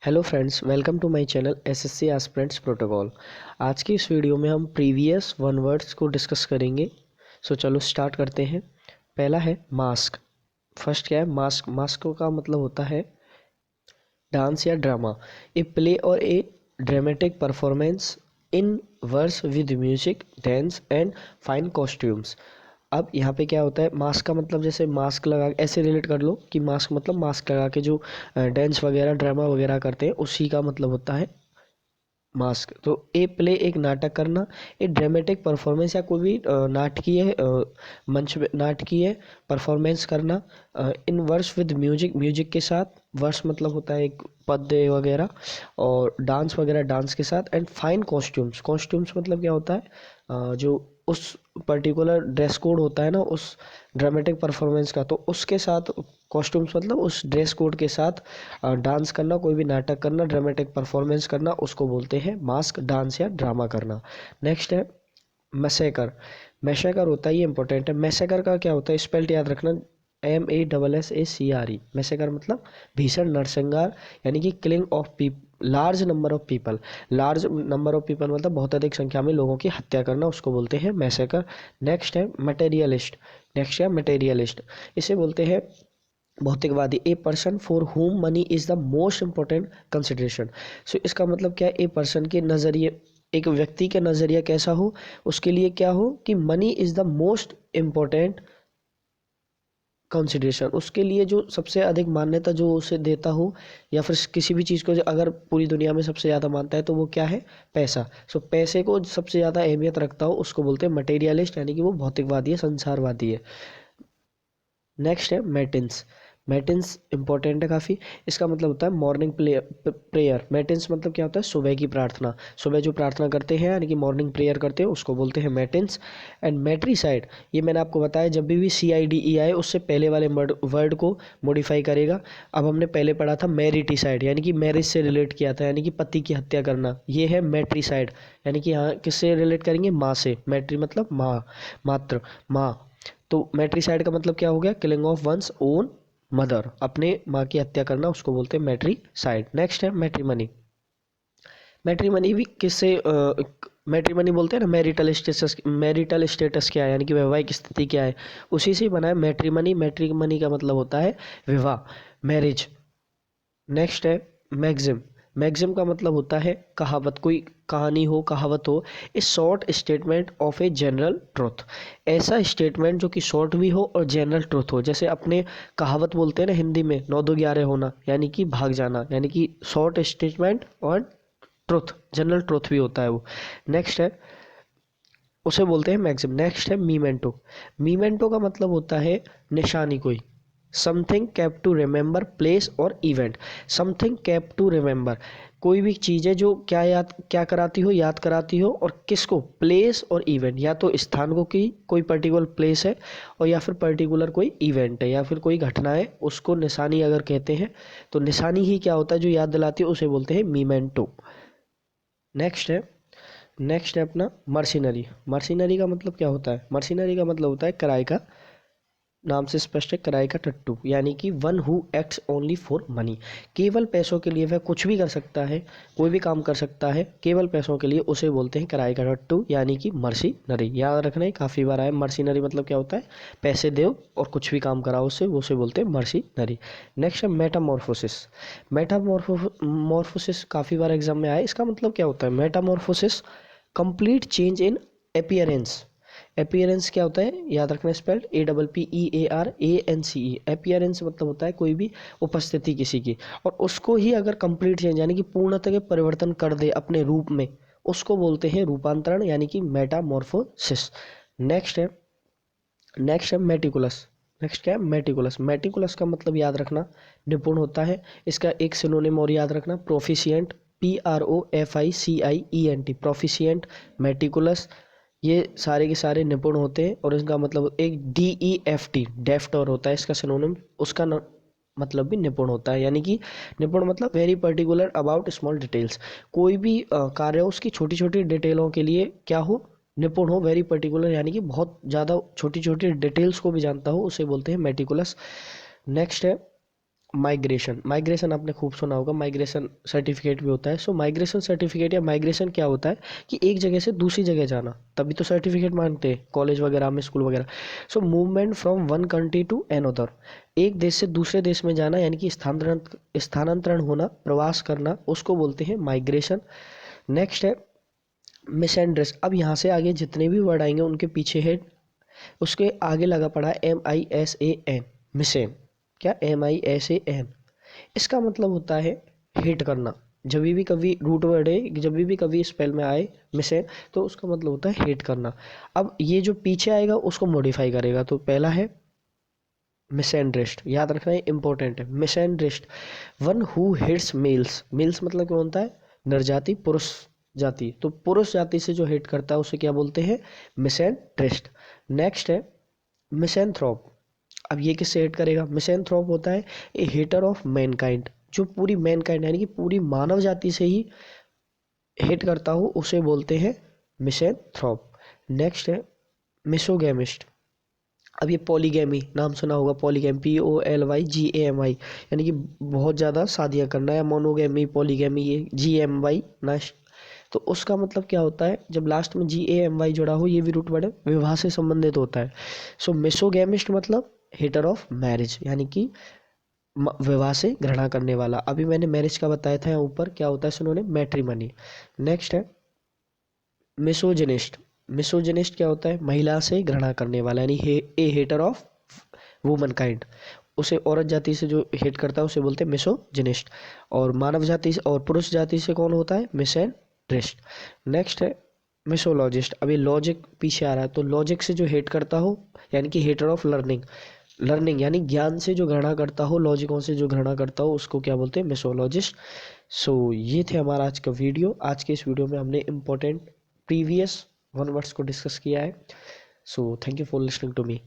Hello friends, welcome to my channel SSC aspirants protocol. आज की इस वीडियो में हम प्रीवियस वन वर्ड्स को डिस्कस करेंगे। सो चलो स्टार्ट करते हैं। पहला है मास्क। फर्स्ट क्या है? मास्क। मास्क का मतलब होता है डांस या ड्रामा, ए प्ले और a dramatic performance in verse with music, dance and fine costumes. अब यहाँ पे क्या होता है, मास्क का मतलब जैसे मास्क लगा ऐसे रिलेट कर लो कि मास्क मतलब मास्क लगा के जो डांस वगैरह ड्रामा वगैरह करते हैं उसी का मतलब होता है मास्क। तो ए प्ले एक नाटक करना, ए ड्रामेटिक परफॉर्मेंस या कोई भी नाटकीय मंच पे नाटकीय परफॉर्मेंस करना in verse with music, music के साथ। वर्स मतलब होता है एक पद वगैरह, और डांस वगैरह डांस के साथ। And fine costumes. कॉस्ट्यूम्स मतलब क्या होता है, जो उस पर्टिकुलर ड्रेस कोड होता है ना उस ड्रामेटिक परफॉर्मेंस का, तो उसके साथ कॉस्ट्यूम्स मतलब उस ड्रेस कोड के साथ डांस करना, कोई भी नाटक करना, ड्रामेटिक परफॉर्मेंस करना, उसको बोलते हैं मास्क, डांस या ड्रामा करना। नेक्स्ट है मैसेकर। मैसेकर होता है, ये इंपॉर्टेंट है। मैसेकर का क्या होता है, स्पेल्ट याद रखना, MASSACRE। मैसेकर मतलब भीषण नरसंहार, यानी कि killing of large number of people. Large number of people मतलब बहुत अधिक संख्या में लोगों की हत्या करना, उसको बोलते हैं मैसेकर। नेक्स्ट है मटेरियलिस्ट। नेक्स्ट है मटेरियलिस्ट, इसे बोलते हैं भौतिकवादी। A person for whom money is the most important consideration. So इसका मतलब क्या है, ए पर्सन के नज़रिए, एक व्यक्ति का नज़रिया कैसा हो, उसके लिए क्या हो कि money is the most important consideration, उसके लिए जो सबसे अधिक मान्यता जो उसे देता हो, या फिर किसी भी चीज़ को जो अगर पूरी दुनिया में सबसे ज़्यादा मानता है तो वो क्या है, पैसा। सो पैसे को सबसे ज़्यादा अहमियत रखता हो उसको बोलते हैं मटेरियलिस्ट, यानी कि वो भौतिकवादी है, संसारवादी है। नेक्स्ट है मैटिन्स। मैटिन्स इंपॉर्टेंट है काफ़ी। इसका मतलब होता है मॉर्निंग प्रेयर। मैटिन्स मतलब क्या होता है, सुबह की प्रार्थना। सुबह जो प्रार्थना करते हैं यानी कि मॉर्निंग प्रेयर करते हैं उसको बोलते हैं मैटिन्स। एंड मैट्रीसाइड, ये मैंने आपको बताया जब भी CIDE आए उससे पहले वाले वर्ड को मॉडिफाई करेगा। अब हमने पहले पढ़ा था मैरिटिसाइड, यानी कि मैरिज से रिलेट किया था, यानी कि पति की हत्या करना। ये है मैट्रीसाइड, यानी कि यहाँ किससे रिलेट करेंगे, माँ से। मैट्री मतलब माँ, मात्र, माँ। तो मैट्रीसाइड का मतलब क्या हो गया, killing of one's own mother, अपने माँ की हत्या करना, उसको बोलते हैं मैट्रीसाइड। नेक्स्ट है मैट्रीमनी। मैट्रीमनी भी किससे मैट्रीमनी बोलते हैं ना, मैरिटल स्टेटस, मैरिटल स्टेटस क्या है यानी कि वैवाहिक स्थिति क्या है, उसी से ही बना है मैट्रीमनी। मैट्रीमनी का मतलब होता है विवाह, मैरिज। नेक्स्ट है मैगजिम। मैगजिम का मतलब होता है कहावत, कोई कहानी हो, कहावत हो। ए short statement of a general truth, ऐसा स्टेटमेंट जो कि शॉर्ट भी हो और जनरल ट्रुथ हो। जैसे अपने कहावत बोलते हैं ना हिंदी में, 9 2 11 होना, यानी कि भाग जाना, यानी कि शॉर्ट स्टेटमेंट और ट्रुथ, जनरल ट्रुथ भी होता है वो। नेक्स्ट है, उसे बोलते हैं मैक्सिम। नेक्स्ट है मीमेंटो। मीमेंटो का मतलब होता है निशानी कोई, something kept to remember place और event. Something kept to remember, कोई भी चीज़ है जो क्या याद, क्या कराती हो, याद कराती हो, और किसको, प्लेस और इवेंट, या तो स्थान को की कोई पर्टिकुलर प्लेस है, और या फिर पर्टिकुलर कोई इवेंट है, या फिर कोई घटना है, उसको निशानी अगर कहते हैं तो निशानी ही क्या होता है जो याद दिलाती है, उसे बोलते हैं मीमेंटो। नेक्स्ट है, नेक्स्ट है अपना मर्सिनरी। मर्सिनरी का मतलब क्या होता है, मर्सिनरी का मतलब होता है किराए का, नाम से स्पष्ट है, किराए का टट्टू, यानी कि one who acts only for money. केवल पैसों के लिए वह कुछ भी कर सकता है, कोई भी काम कर सकता है केवल पैसों के लिए, उसे बोलते हैं किराए का टट्टू, यानी कि मर्सिनरी। याद रखना है, काफ़ी बार आया। मर्सिनरी मतलब क्या होता है, पैसे दो और कुछ भी काम कराओ उससे, वो उसे बोलते हैं मर्सिनरी। नेक्स्ट है मेटामॉर्फोसिस। मेटामॉर्फोसिस काफ़ी बार एग्जाम में आया। इसका मतलब क्या होता है, Metamorphosis complete change in appearance. Appearance क्या होता है, याद रखना, स्पेल्ड APPERANCE। अपीयरेंस मतलब होता है कोई भी उपस्थिति किसी की, और उसको ही अगर कंप्लीट चेंज यानी कि पूर्णतः के परिवर्तन कर दे अपने रूप में, उसको बोलते हैं रूपांतरण, यानी कि मेटामॉर्फोसिस। नेक्स्ट है, नेक्स्ट है मेटिकुलस। नेक्स्ट क्या है, मेटिकुलस। मेटिकुलस का मतलब याद रखना, निपुण होता है। इसका एक सिनोनिम और याद रखना, प्रोफिशिएंट, PROFICIENT, प्रोफिशिएंट, मेटिकुलस, ये सारे के सारे निपुण होते हैं। और इसका मतलब एक DEFT, डेफ्ट और होता है इसका सिनोनिम, उसका मतलब भी निपुण होता है, यानी कि निपुण मतलब very particular about small details. कोई भी कार्य हो उसकी छोटी छोटी डिटेलों के लिए क्या हो, निपुण हो, वेरी पर्टिकुलर, यानी कि बहुत ज़्यादा छोटी छोटी डिटेल्स को भी जानता हो, उसे बोलते हैं मेटिकुलस। नेक्स्ट है माइग्रेशन, माइग्रेशन आपने खूब सुना होगा, माइग्रेशन सर्टिफिकेट भी होता है। सो माइग्रेशन सर्टिफिकेट या माइग्रेशन क्या होता है कि एक जगह से दूसरी जगह जाना, तभी तो सर्टिफिकेट मांगते हैं कॉलेज वगैरह में, स्कूल वगैरह। So movement from one country to another, एक देश से दूसरे देश में जाना, यानी कि स्थानांतरण होना, प्रवास करना, उसको बोलते हैं माइग्रेशन। नेक्स्ट है मिसएंड्रेस। अब यहाँ से आगे जितने भी वर्ड आएंगे उनके पीछे है, उसके आगे लगा पड़ा है MISAN, मिसेन। क्या? MISAN। इसका मतलब होता है हेट करना। जब भी कभी रूट वर्ड है, जब भी कभी स्पेल में आए मिसेन, तो उसका मतलब होता है हेट करना। अब ये जो पीछे आएगा उसको मॉडिफाई करेगा। तो पहला है मिसएंड्रेस्ट, याद रखना है, इंपॉर्टेंट है। Misandrist, one who hates males. Males मतलब क्या होता है? नरजाति, पुरुष जाति। तो पुरुष जाति से जो हेट करता है उसे क्या बोलते हैं? मिसएंड्रेस्ट। नेक्स्ट है मिसेंथ्रोप। अब ये किससे हेट करेगा? मिसेंथ्रोप होता है ए हेटर ऑफ मैनकाइंड, जो पूरी मैनकाइंड यानी कि पूरी मानव जाति से ही हेट करता हो उसे बोलते हैं मिसेंथ्रोप। नेक्स्ट है मिसोगैमिस्ट। अब ये पॉलीगैमी नाम सुना होगा, पॉलीगैम, POLYGAMI, यानी कि बहुत ज़्यादा शादियाँ करना, या मोनोगैमी, पॉलीगैमी, ये GMY ना। तो उसका मतलब क्या होता है? जब लास्ट में GAMY जुड़ा हो, ये भी रूट वर्ड है, विवाह से संबंधित होता है। सो मिसोगैमिस्ट मतलब हेटर ऑफ मैरिज, यानी कि विवाह से घृणा करने वाला। अभी मैंने मैरिज का बताया था, यहाँ ऊपर क्या होता है सुनो ने, मैट्रिमनी। नेक्स्ट है मिसोजिनिस्ट। मिसोजिनिस्ट क्या होता है? महिला से घृणा करने वाला, यानी a hater of womankind. उसे औरत जाति से जो हेट करता है उसे बोलते हैं मिसोजिनिस्ट। और मानव जाति से और पुरुष जाति से कौन होता है? मिसएंड्रिस्ट। नेक्स्ट है मिसोलॉजिस्ट। अभी लॉजिक पीछे आ रहा है, तो लॉजिक से जो हेट करता हो, यानी कि हेटर ऑफ लर्निंग, लर्निंग यानी ज्ञान से जो घृणा करता हो, लॉजिकों से जो घृणा करता हो, उसको क्या बोलते हैं? मिसोलॉजिस्ट। सो ये थे हमारा आज का वीडियो। आज के इस वीडियो में हमने इम्पोर्टेंट प्रीवियस वन वर्ड्स को डिस्कस किया है। So thank you for listening to me.